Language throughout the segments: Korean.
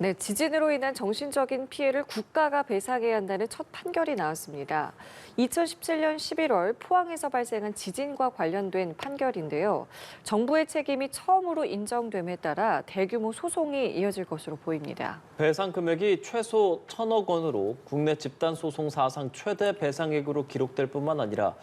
네, 지진으로 인한 정신적인 피해를 국가가 배상해야 한다는 첫 판결이 나왔습니다. 2017년 11월 포항에서 발생한 지진과 관련된 판결인데요. 정부의 책임이 처음으로 인정됨에 따라 대규모 소송이 이어질 것으로 보입니다. 배상 금액이 최소 1,000억 원으로 국내 집단 소송 사상 최대 배상액으로 기록될 뿐만 아니라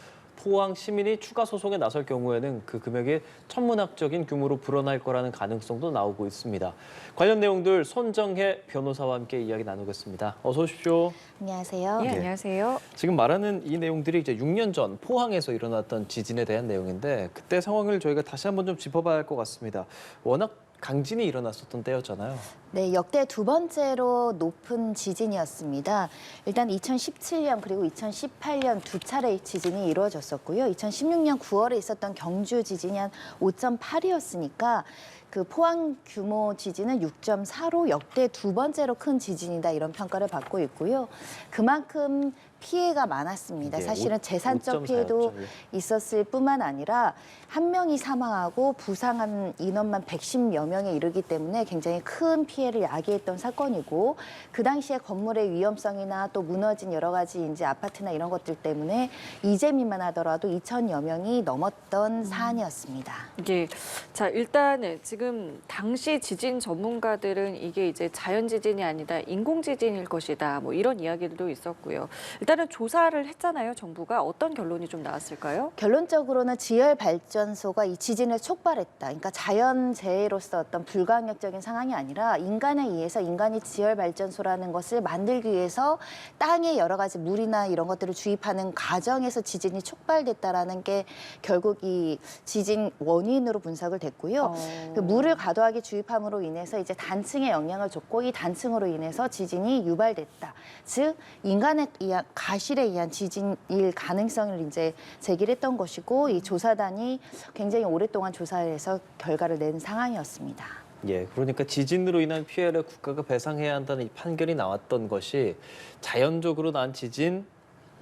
포항 시민이 추가 소송에 나설 경우에는 그 금액이 천문학적인 규모로 불어날 거라는 가능성도 나오고 있습니다. 관련 내용들 손정혜 변호사와 함께 이야기 나누겠습니다. 어서 오십시오. 안녕하세요. 예, 네. 안녕하세요. 지금 말하는 이 내용들이 이제 6년 전 포항에서 일어났던 지진에 대한 내용인데 그때 상황을 저희가 다시 한번 좀 짚어봐야 할 것 같습니다. 워낙 강진이 일어났었던 때였잖아요. 네, 역대 두 번째로 높은 지진이었습니다. 일단 2017년 그리고 2018년 두 차례 지진이 이루어졌었고요. 2016년 9월에 있었던 경주 지진이 한 5.8이었으니까 그 포항 규모 지진은 6.4로 역대 두 번째로 큰 지진이다 이런 평가를 받고 있고요. 그만큼 피해가 많았습니다. 네, 사실은 재산적 5.4였죠. 피해도 있었을 뿐만 아니라 한 명이 사망하고 부상한 인원만 110여 명에 이르기 때문에 굉장히 큰 피해를 야기했던 사건이고 그 당시에 건물의 위험성이나 또 무너진 여러 가지 이제 아파트나 이런 것들 때문에 이재민만 하더라도 2,000여 명이 넘었던 사안이었습니다. 이게 자 일단 지금 당시 지진 전문가들은 이게 이제 자연 지진이 아니다 인공 지진일 것이다 뭐 이런 이야기들도 있었고요. 일단은 조사를 했잖아요. 정부가 어떤 결론이 좀 나왔을까요? 결론적으로는 지열 발전소가 이 지진을 촉발했다. 그러니까 자연재해로서 어떤 불가항력적인 상황이 아니라 인간에 의해서 인간이 지열 발전소라는 것을 만들기 위해서 땅에 여러 가지 물이나 이런 것들을 주입하는 과정에서 지진이 촉발됐다라는 게 결국 이 지진 원인으로 분석을 됐고요. 그 물을 과도하게 주입함으로 인해서 이제 단층에 영향을 줬고 이 단층으로 인해서 지진이 유발됐다. 즉 인간에 의한 가실에 의한 지진일 가능성을 이제 제기를 했던 것이고 이 조사단이 굉장히 오랫동안 조사해서 결과를 낸 상황이었습니다. 예, 그러니까 지진으로 인한 피해를 국가가 배상해야 한다는 이 판결이 나왔던 것이 자연적으로 난 지진,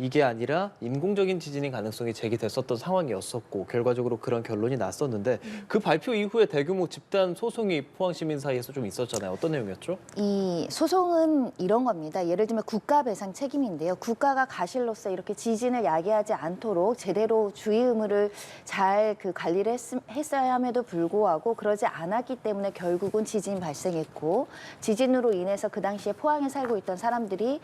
이게 아니라 인공적인 지진인 가능성이 제기됐었던 상황이었었고 결과적으로 그런 결론이 났었는데 그 발표 이후에 대규모 집단 소송이 포항 시민 사이에서 좀 있었잖아요. 어떤 내용이었죠? 이 소송은 이런 겁니다. 예를 들면 국가 배상 책임인데요. 국가가 가실로서 이렇게 지진을 야기하지 않도록 제대로 주의 의무를 잘 그 관리를 했어야 함에도 불구하고 그러지 않았기 때문에 결국은 지진이 발생했고 지진으로 인해서 그 당시에 포항에 살고 있던 사람들이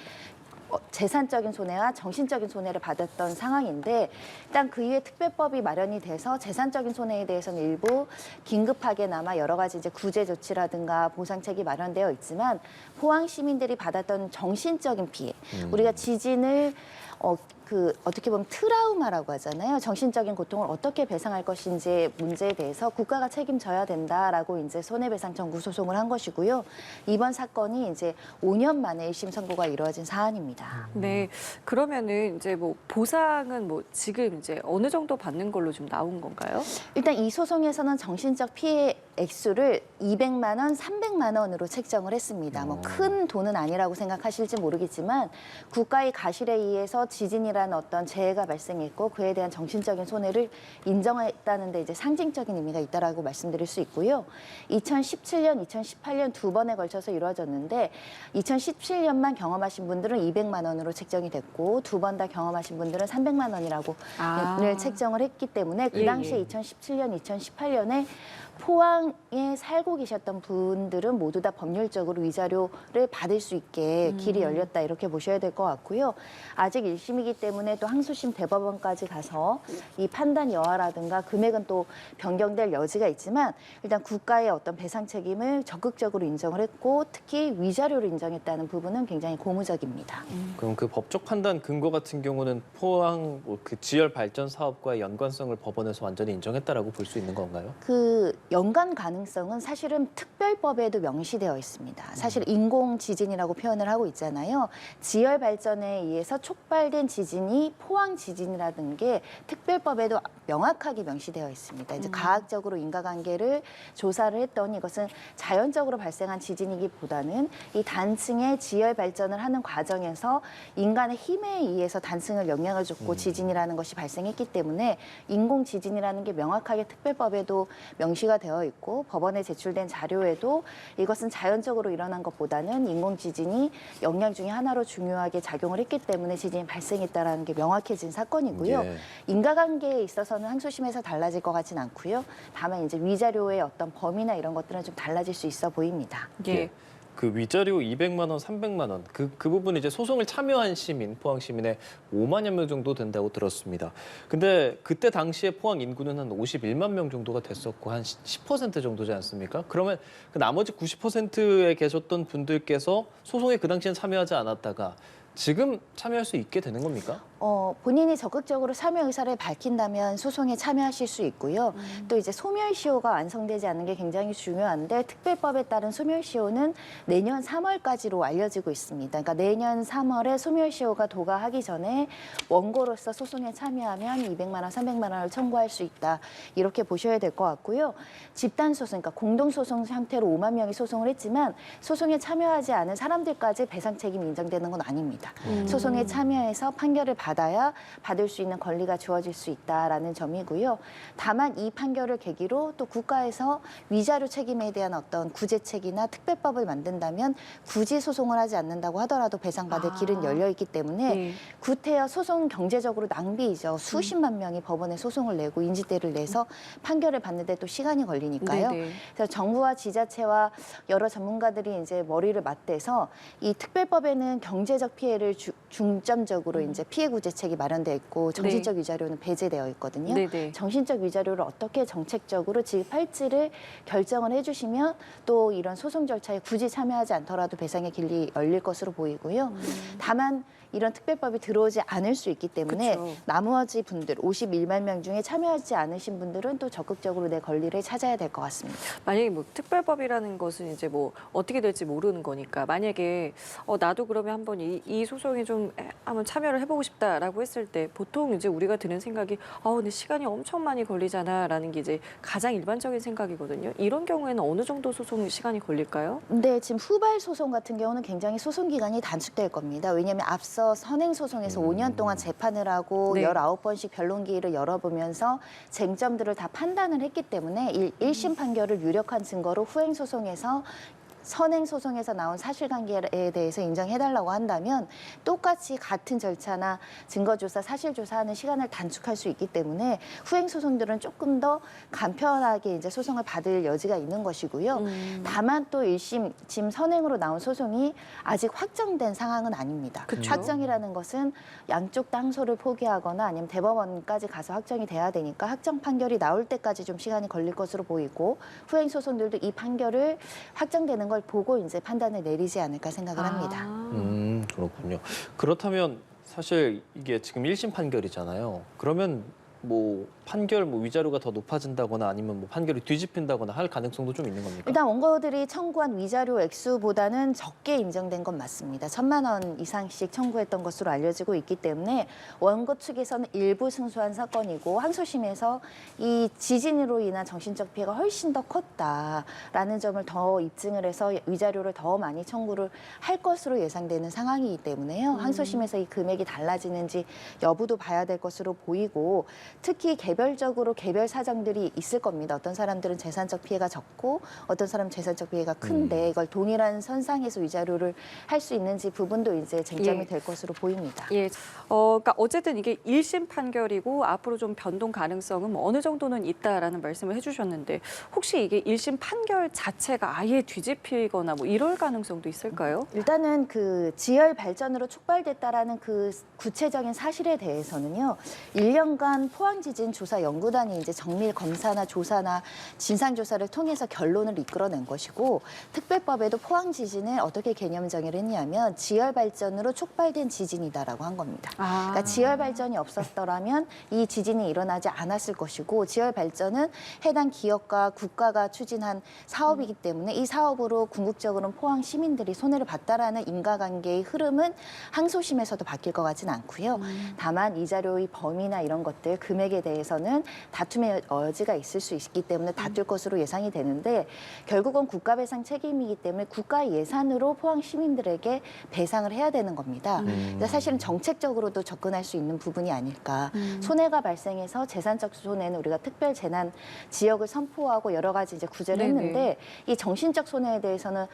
재산적인 손해와 정신적인 손해를 받았던 상황인데 일단 그 이후에 특별법이 마련이 돼서 재산적인 손해에 대해서는 일부 긴급하게나마 여러 가지 이제 구제 조치라든가 보상책이 마련되어 있지만 포항 시민들이 받았던 정신적인 피해 우리가 지진을 어떻게 보면 트라우마라고 하잖아요. 정신적인 고통을 어떻게 배상할 것인지 문제에 대해서 국가가 책임져야 된다라고 이제 손해배상 청구 소송을 한 것이고요. 이번 사건이 이제 5년 만에 1심 선고가 이루어진 사안입니다. 네, 그러면은 이제 뭐 보상은 뭐 지금 이제 어느 정도 받는 걸로 좀 나온 건가요? 일단 이 소송에서는 정신적 피해 액수를 200만 원, 300만 원으로 책정을 했습니다. 뭐 큰 돈은 아니라고 생각하실지 모르겠지만 국가의 가실에 의해서 지진이라는 어떤 재해가 발생했고 그에 대한 정신적인 손해를 인정했다는 데 이제 상징적인 의미가 있다라고 말씀드릴 수 있고요. 2017년, 2018년 두 번에 걸쳐서 이루어졌는데 2017년만 경험하신 분들은 200만 원으로 책정이 됐고 두 번 다 경험하신 분들은 300만 원이라고 책정을 했기 때문에 그 당시에 2017년, 2018년에 포항에 살고 계셨던 분들은 모두 다 법률적으로 위자료를 받을 수 있게 길이 열렸다 이렇게 보셔야 될 것 같고요. 아직 1심이기 때문에 또 항소심 대법원까지 가서 이 판단 여하라든가 금액은 또 변경될 여지가 있지만 일단 국가의 어떤 배상 책임을 적극적으로 인정을 했고 특히 위자료를 인정했다는 부분은 굉장히 고무적입니다. 그럼 그 법적 판단 근거 같은 경우는 포항 그 지열 발전 사업과의 연관성을 법원에서 완전히 인정했다라고 볼 수 있는 건가요? 그 연관 가능성은 사실은 특별법에도 명시되어 있습니다. 사실 인공 지진이라고 표현을 하고 있잖아요. 지열 발전에 의해서 촉발된 지진이 포항 지진이라는 게 특별법에도 명확하게 명시되어 있습니다. 이제 과학적으로 인과관계를 조사를 했더니 이것은 자연적으로 발생한 지진이기보다는 이 단층의 지열 발전을 하는 과정에서 인간의 힘에 의해서 단층을 영향을 줬고 지진이라는 것이 발생했기 때문에 인공 지진이라는 게 명확하게 특별법에도 명시가 되어 있고 법원에 제출된 자료에도 이것은 자연적으로 일어난 것보다는 인공 지진이 영향 중에 하나로 중요하게 작용을 했기 때문에 지진이 발생했다라는 게 명확해진 사건이고요. 예. 인과관계에 있어서는 항소심에서 달라질 것 같진 않고요. 다만 이제 위자료의 어떤 범위나 이런 것들은 좀 달라질 수 있어 보입니다. 예. 그 위자료 200만 원, 300만 원 그 부분 이제 소송을 참여한 시민, 포항 시민의 5만여 명 정도 된다고 들었습니다. 근데 그때 당시에 포항 인구는 한 51만 명 정도가 됐었고 한 10% 정도지 않습니까? 그러면 그 나머지 90%에 계셨던 분들께서 소송에 그 당시엔 참여하지 않았다가 지금 참여할 수 있게 되는 겁니까? 본인이 적극적으로 참여 의사를 밝힌다면 소송에 참여하실 수 있고요. 또 이제 소멸시효가 완성되지 않는 게 굉장히 중요한데 특별법에 따른 소멸시효는 내년 3월까지로 알려지고 있습니다. 그러니까 내년 3월에 소멸시효가 도과하기 전에 원고로서 소송에 참여하면 200만 원, 300만 원을 청구할 수 있다. 이렇게 보셔야 될 것 같고요. 집단소송, 그러니까 공동소송 형태로 5만 명이 소송을 했지만 소송에 참여하지 않은 사람들까지 배상 책임이 인정되는 건 아닙니다. 소송에 참여해서 판결을 받아야 받을 수 있는 권리가 주어질 수 있다라는 점이고요. 다만 이 판결을 계기로 또 국가에서 위자료 책임에 대한 어떤 구제책이나 특별법을 만든다면 굳이 소송을 하지 않는다고 하더라도 배상받을 길은 열려 있기 때문에 네. 구태여 소송 경제적으로 낭비이죠. 수십만 명이 법원에 소송을 내고 인지대를 내서 판결을 받는데 또 시간이 걸리니까요. 네네. 그래서 정부와 지자체와 여러 전문가들이 이제 머리를 맞대서 이 특별법에는 경제적 피해를 중점적으로 이제 피해 구제책이 마련되어 있고 정신적 위자료는 배제되어 있거든요. 네네. 정신적 위자료를 어떻게 정책적으로 지급할지를 결정을 해주시면 또 이런 소송 절차에 굳이 참여하지 않더라도 배상의 길이 열릴 것으로 보이고요. 다만 이런 특별법이 들어오지 않을 수 있기 때문에 그쵸. 나머지 분들 51만 명 중에 참여하지 않으신 분들은 또 적극적으로 내 권리를 찾아야 될 것 같습니다. 만약에 뭐 특별법이라는 것은 이제 뭐 어떻게 될지 모르는 거니까 만약에 나도 그러면 한번 이 소송에 좀 한번 참여를 해보고 싶다라고 했을 때 보통 이제 우리가 드는 생각이 근데 시간이 엄청 많이 걸리잖아라는 게 이제 가장 일반적인 생각이거든요. 이런 경우에는 어느 정도 소송 시간이 걸릴까요? 근데 지금 후발 소송 같은 경우는 굉장히 소송 기간이 단축될 겁니다. 왜냐하면 앞서 선행 소송에서 5년 동안 재판을 하고 네. 19번씩 변론기일을 열어보면서 쟁점들을 다 판단을 했기 때문에 1심 판결을 유력한 증거로 후행 소송에서 선행 소송에서 나온 사실관계에 대해서 인정해달라고 한다면 똑같이 같은 절차나 증거조사, 사실조사하는 시간을 단축할 수 있기 때문에 후행 소송들은 조금 더 간편하게 이제 소송을 받을 여지가 있는 것이고요. 다만 또 1심 지금 선행으로 나온 소송이 아직 확정된 상황은 아닙니다. 그쵸. 확정이라는 것은 양쪽 다 항소를 포기하거나 아니면 대법원까지 가서 확정이 돼야 되니까 확정 판결이 나올 때까지 좀 시간이 걸릴 것으로 보이고 후행 소송들도 이 판결을 확정되는 걸 보고 이제 판단을 내리지 않을까 생각을 합니다. 그렇군요. 그렇다면 사실 이게 지금 1심 판결이잖아요. 그러면 뭐 판결 위자료가 더 높아진다거나 아니면 뭐 판결이 뒤집힌다거나 할 가능성도 좀 있는 겁니까? 일단 원고들이 청구한 위자료 액수보다는 적게 인정된 건 맞습니다. 1,000만 원 이상씩 청구했던 것으로 알려지고 있기 때문에 원고 측에서는 일부 승소한 사건이고 항소심에서 이 지진으로 인한 정신적 피해가 훨씬 더 컸다라는 점을 더 입증을 해서 위자료를 더 많이 청구를 할 것으로 예상되는 상황이기 때문에요. 항소심에서 이 금액이 달라지는지 여부도 봐야 될 것으로 보이고 특히 개별적으로 개별 사정들이 있을 겁니다. 어떤 사람들은 재산적 피해가 적고 어떤 사람은 재산적 피해가 큰데 이걸 동일한 선상에서 위자료를 할 수 있는지 부분도 이제 쟁점이 예. 될 것으로 보입니다. 예, 그러니까 어쨌든 이게 1심 판결이고 앞으로 좀 변동 가능성은 뭐 어느 정도는 있다라는 말씀을 해주셨는데 혹시 이게 1심 판결 자체가 아예 뒤집히거나 뭐 이럴 가능성도 있을까요? 일단은 그 지열 발전으로 촉발됐다라는 그 구체적인 사실에 대해서는요. 1년간 포항지진 조사 연구단이 이제 정밀 검사나 조사나 진상 조사를 통해서 결론을 이끌어낸 것이고 특별법에도 포항지진을 어떻게 개념 정의를 했냐면 지열 발전으로 촉발된 지진이다라고 한 겁니다. 그러니까 지열 발전이 없었더라면 이 지진이 일어나지 않았을 것이고 지열 발전은 해당 기업과 국가가 추진한 사업이기 때문에 이 사업으로 궁극적으로는 포항 시민들이 손해를 봤다라는 인과관계의 흐름은 항소심에서도 바뀔 것 같지는 않고요. 다만 이자료의 범위나 이런 것들 금액에 대해서 대해서는 다툼의 여지가 있을 수 있기 때문에 다툴 것으로 예상이 되는데 결국은 국가배상 책임이기 때문에 국가 예산으로 포항 시민들에게 배상을 해야 되는 겁니다. 근데 사실은 정책적으로도 접근할 수 있는 부분이 아닐까. 손해가 발생해서 재산적 손해는 우리가 특별 재난 지역을 선포하고 여러 가지 이제 구제를 네네. 했는데 이 정신적 손해에 대해서는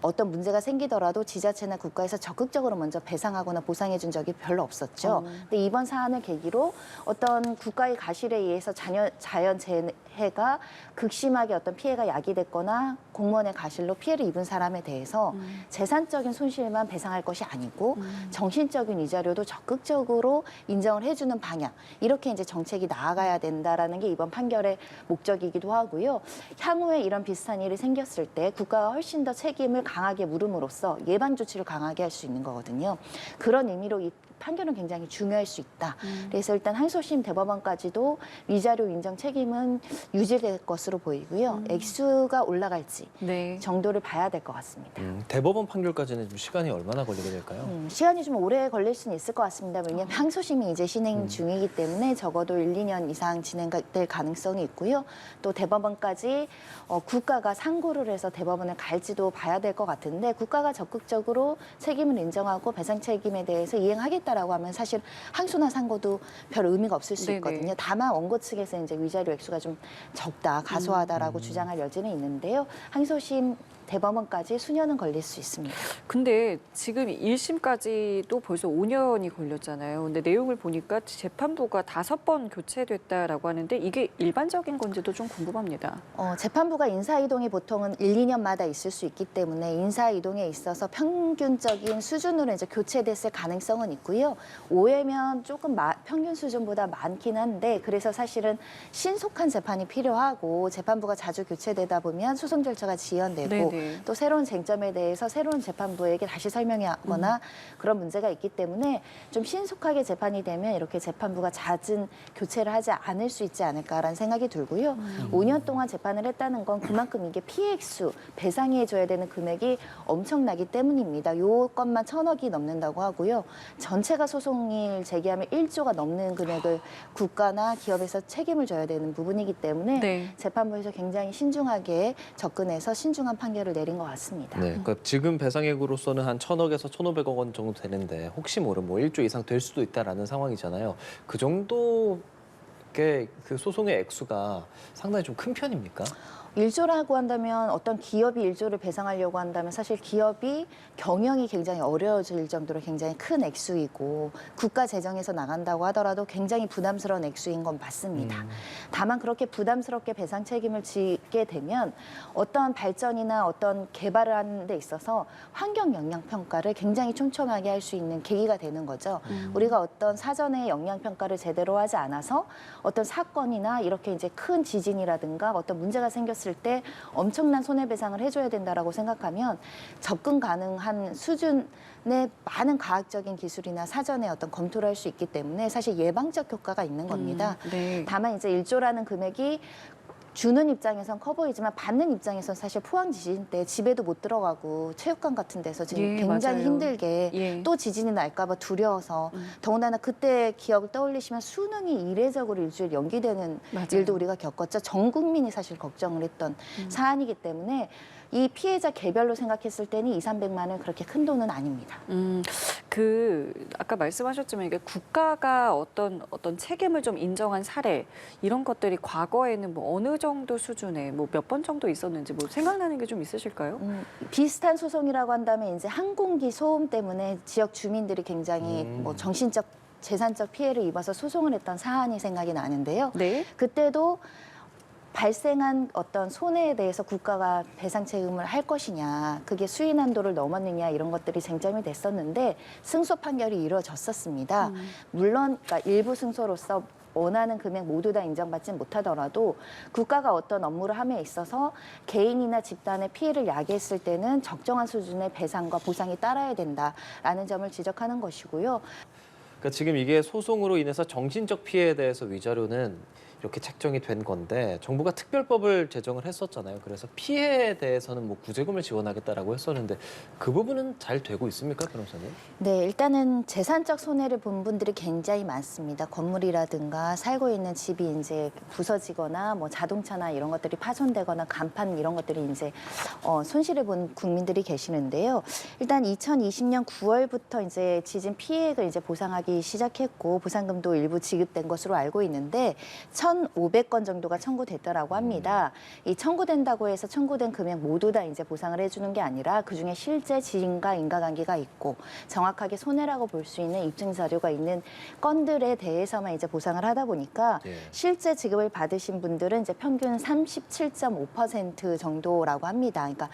어떤 문제가 생기더라도 지자체나 국가에서 적극적으로 먼저 배상하거나 보상해 준 적이 별로 없었죠. 근데 이번 사안을 계기로 어떤 국가의 가실에 의해서 자연재해가 극심하게 어떤 피해가 야기됐거나 공무원의 가실로 피해를 입은 사람에 대해서 재산적인 손실만 배상할 것이 아니고 정신적인 위자료도 적극적으로 인정을 해주는 방향, 이렇게 이제 정책이 나아가야 된다라는 게 이번 판결의 목적이기도 하고요. 향후에 이런 비슷한 일이 생겼을 때 국가가 훨씬 더 책임을 강하게 물음으로써 예방 조치를 강하게 할 수 있는 거거든요. 그런 의미로 이 판결은 굉장히 중요할 수 있다. 그래서 일단 항소심 대법원까지도 위자료 인정 책임은 유지될 것으로 보이고요. 액수가 올라갈지 네. 정도를 봐야 될 것 같습니다. 대법원 판결까지는 좀 시간이 얼마나 걸리게 될까요? 시간이 좀 오래 걸릴 수는 있을 것 같습니다. 왜냐하면 항소심이 이제 진행 중이기 때문에 적어도 1, 2년 이상 진행될 가능성이 있고요. 또 대법원까지 국가가 상고를 해서 대법원을 갈지도 봐야 될 것 같은데 국가가 적극적으로 책임을 인정하고 배상 책임에 대해서 이행하겠다라고 하면 사실 항소나 상고도 별 의미가 없을 수 네네. 있거든요. 다만 원고 측에서 이제 위자료 액수가 좀 적다, 가소하다라고 주장할 여지는 있는데요. 항소심 대법원까지 수년은 걸릴 수 있습니다. 근데 지금 1심까지도 벌써 5년이 걸렸잖아요. 근데 내용을 보니까 재판부가 5번 교체됐다라고 하는데 이게 일반적인 건지도 좀 궁금합니다. 재판부가 인사이동이 보통은 1, 2년마다 있을 수 있기 때문에 인사이동에 있어서 평균적인 수준으로 이제 교체됐을 가능성은 있고요. 5회면 조금 평균 수준보다 많긴 한데 그래서 사실은 신속한 재판이 필요하고 재판부가 자주 교체되다 보면 소송 절차가 지연되고 네네. 또 새로운 쟁점에 대해서 새로운 재판부에게 다시 설명하거나 그런 문제가 있기 때문에 좀 신속하게 재판이 되면 이렇게 재판부가 잦은 교체를 하지 않을 수 있지 않을까라는 생각이 들고요. 5년 동안 재판을 했다는 건 그만큼 이게 피해 액수, 배상해줘야 되는 금액이 엄청나기 때문입니다. 요것만 1,000억이 넘는다고 하고요. 전체가 소송을 제기하면 1조가 넘는 금액을 국가나 기업에서 책임을 져야 되는 부분이기 때문에 네. 재판부에서 굉장히 신중하게 접근해서 신중한 판결을 내린 것 같습니다. 네, 그러니까 지금 배상액으로서는 한 1,000억에서 1,500억 원 정도 되는데 혹시 모르면 뭐 1조 이상 될 수도 있다라는 상황이잖아요. 그 정도의 그 소송의 액수가 상당히 좀 큰 편입니까? 1조라고 한다면 어떤 기업이 1조를 배상하려고 한다면 사실 기업이 경영이 굉장히 어려워질 정도로 굉장히 큰 액수이고 국가 재정에서 나간다고 하더라도 굉장히 부담스러운 액수인 건 맞습니다. 다만 그렇게 부담스럽게 배상 책임을 지게 되면 어떤 발전이나 어떤 개발을 하는 데 있어서 환경 영향 평가를 굉장히 촘촘하게 할 수 있는 계기가 되는 거죠. 우리가 어떤 사전에 영향 평가를 제대로 하지 않아서 어떤 사건이나 이렇게 이제 큰 지진이라든가 어떤 문제가 생겼을 때 엄청난 손해배상을 해줘야 된다라고 생각하면 접근 가능한 수준의 많은 과학적인 기술이나 사전에 어떤 검토를 할 수 있기 때문에 사실 예방적 효과가 있는 겁니다. 네. 다만 이제 1조라는 금액이 주는 입장에선 커 보이지만 받는 입장에선 사실 포항 지진 때 집에도 못 들어가고 체육관 같은 데서 지금 예, 굉장히 맞아요. 힘들게 예. 또 지진이 날까 봐 두려워서 더군다나 그때 기억을 떠올리시면 수능이 이례적으로 일주일 연기되는 맞아요. 일도 우리가 겪었죠. 전 국민이 사실 걱정을 했던 사안이기 때문에 이 피해자 개별로 생각했을 때는 2, 300만 원 그렇게 큰 돈은 아닙니다. 아까 말씀하셨지만 이게 국가가 어떤 책임을 좀 인정한 사례 이런 것들이 과거에는 뭐 어느 정도 수준에 뭐 몇 번 정도 있었는지 뭐 생각나는 게 좀 있으실까요? 비슷한 소송이라고 한다면 이제 항공기 소음 때문에 지역 주민들이 굉장히 뭐 정신적, 재산적 피해를 입어서 소송을 했던 사안이 생각이 나는데요. 네. 그때도 발생한 어떤 손해에 대해서 국가가 배상 책임을 할 것이냐, 그게 수위 난도를 넘었느냐 이런 것들이 쟁점이 됐었는데 승소 판결이 이루어졌었습니다. 물론 그러니까 일부 승소로서 원하는 금액 모두 다 인정받지 못하더라도 국가가 어떤 업무를 함에 있어서 개인이나 집단의 피해를 야기했을 때는 적정한 수준의 배상과 보상이 따라야 된다라는 점을 지적하는 것이고요. 그러니까 지금 이게 소송으로 인해서 정신적 피해에 대해서 위자료는 이렇게 책정이 된 건데 정부가 특별법을 제정을 했었잖아요. 그래서 피해에 대해서는 뭐 구제금을 지원하겠다라고 했었는데 그 부분은 잘 되고 있습니까, 변호사님? 네, 일단은 재산적 손해를 본 분들이 굉장히 많습니다. 건물이라든가 살고 있는 집이 이제 부서지거나 뭐 자동차나 이런 것들이 파손되거나 간판 이런 것들이 이제 손실을 본 국민들이 계시는데요. 일단 2020년 9월부터 이제 지진 피해액을 이제 보상하기 시작했고 보상금도 일부 지급된 것으로 알고 있는데 1,500건 정도가 청구됐더라고 합니다. 이 청구된다고 해서 청구된 금액 모두 다 이제 보상을 해주는 게 아니라 그중에 실제 지진과 인과관계가 있고 정확하게 손해라고 볼 수 있는 입증 자료가 있는 건들에 대해서만 이제 보상을 하다 보니까 예. 실제 지급을 받으신 분들은 이제 평균 37.5% 정도라고 합니다. 그러니까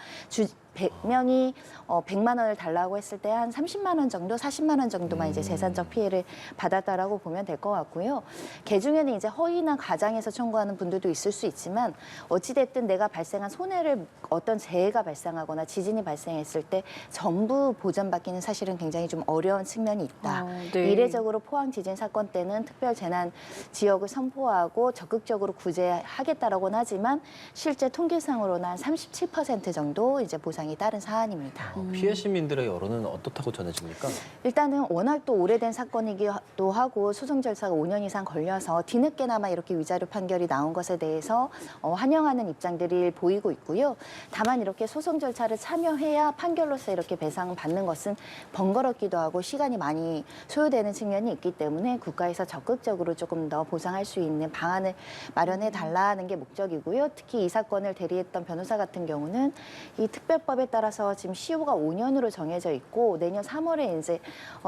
100명이 100만 원을 달라고 했을 때 한 30만 원 정도, 40만 원 정도만 이제 재산적 피해를 받았다라고 보면 될 것 같고요. 개중에는 이제 허위나 가장해서 청구하는 분들도 있을 수 있지만 어찌됐든 내가 발생한 손해를 어떤 재해가 발생하거나 지진이 발생했을 때 전부 보전받기는 사실은 굉장히 좀 어려운 측면이 있다. 네. 이례적으로 포항 지진 사건 때는 특별 재난 지역을 선포하고 적극적으로 구제하겠다라고는 하지만 실제 통계상으로는 한 37% 정도 이제 보상이 따른 사안입니다. 피해 시민들의 여론은 어떻다고 전해집니까? 일단은 워낙 또 오래된 사건이기도 하고 소송 절차가 5년 이상 걸려서 뒤늦게나마 이렇게 위자료 판결이 나온 것에 대해서 환영하는 입장들이 보이고 있고요. 다만 이렇게 소송 절차를 참여해야 판결로서 이렇게 배상을 받는 것은 번거롭기도 하고 시간이 많이 소요되는 측면이 있기 때문에 국가에서 적극적으로 조금 더 보상할 수 있는 방안을 마련해 달라는 게 목적이고요. 특히 이 사건을 대리했던 변호사 같은 경우는 이 특별법에 따라서 지금 시효가 5년으로 정해져 있고 내년 3월에 이제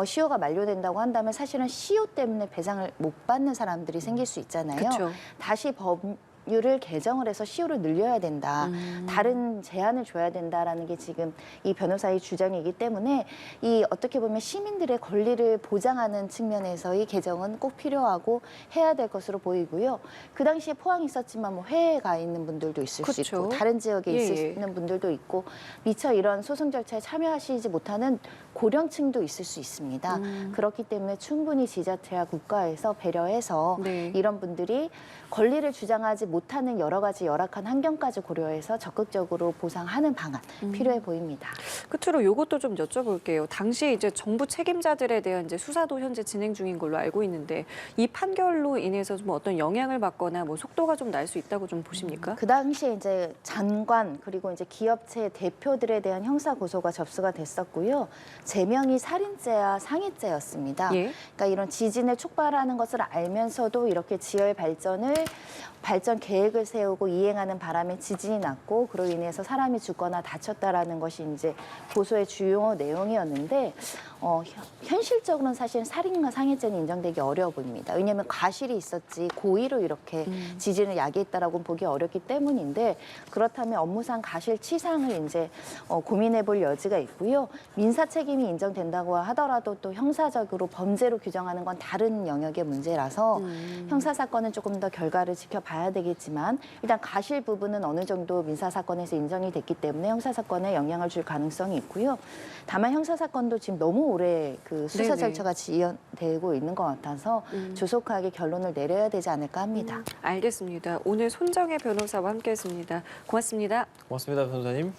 시효가 만료된다고 한다면 사실은 시효 때문에 배상을 못 받는 사람들이 생길 수 있잖아요. 그쵸. 다시 법률을 개정을 해서 시효를 늘려야 된다. 다른 제한을 줘야 된다라는 게 지금 이 변호사의 주장이기 때문에 이 어떻게 보면 시민들의 권리를 보장하는 측면에서의 개정은 꼭 필요하고 해야 될 것으로 보이고요. 그 당시에 포항에 있었지만 뭐 해외에 가 있는 분들도 있을 수 그쵸. 있고 다른 지역에 예. 있는 분들도 있고 미처 이런 소송 절차에 참여하시지 못하는 고령층도 있을 수 있습니다. 그렇기 때문에 충분히 지자체와 국가에서 배려해서 네. 이런 분들이 권리를 주장하지 못하는 여러 가지 열악한 환경까지 고려해서 적극적으로 보상하는 방안 필요해 보입니다. 끝으로 이것도 좀 여쭤볼게요. 당시 이제 정부 책임자들에 대한 이제 수사도 현재 진행 중인 걸로 알고 있는데 이 판결로 인해서 좀 어떤 영향을 받거나 뭐 속도가 좀 날 수 있다고 좀 보십니까? 그 당시에 이제 장관 그리고 이제 기업체 대표들에 대한 형사 고소가 접수가 됐었고요. 제명이 살인죄와 상해죄였습니다. 예. 그러니까 이런 지진을 촉발하는 것을 알면서도 이렇게 지열 발전 계획을 세우고 이행하는 바람에 지진이 났고 그로 인해서 사람이 죽거나 다쳤다라는 것이 이제 고소의 주요 내용이었는데 현실적으로는 사실 살인과 상해죄는 인정되기 어려워 보입니다. 왜냐하면 과실이 있었지 고의로 이렇게 지진을 야기했다라고 보기 어렵기 때문인데 그렇다면 업무상 과실치상을 이제 고민해볼 여지가 있고요. 민사 책임이 인정된다고 하더라도 또 형사적으로 범죄로 규정하는 건 다른 영역의 문제라서 형사 사건은 조금 더 결과를 지켜봐야 되겠지만 일단 과실 부분은 어느 정도 민사 사건에서 인정이 됐기 때문에 형사 사건에 영향을 줄 가능성이 있고요. 다만 형사 사건도 지금 너무 오래 그 수사 네네. 절차가 지연되고 있는 것 같아서 조속하게 결론을 내려야 되지 않을까 합니다. 알겠습니다. 오늘 손정혜 변호사와 함께했습니다. 고맙습니다. 고맙습니다, 변호사님.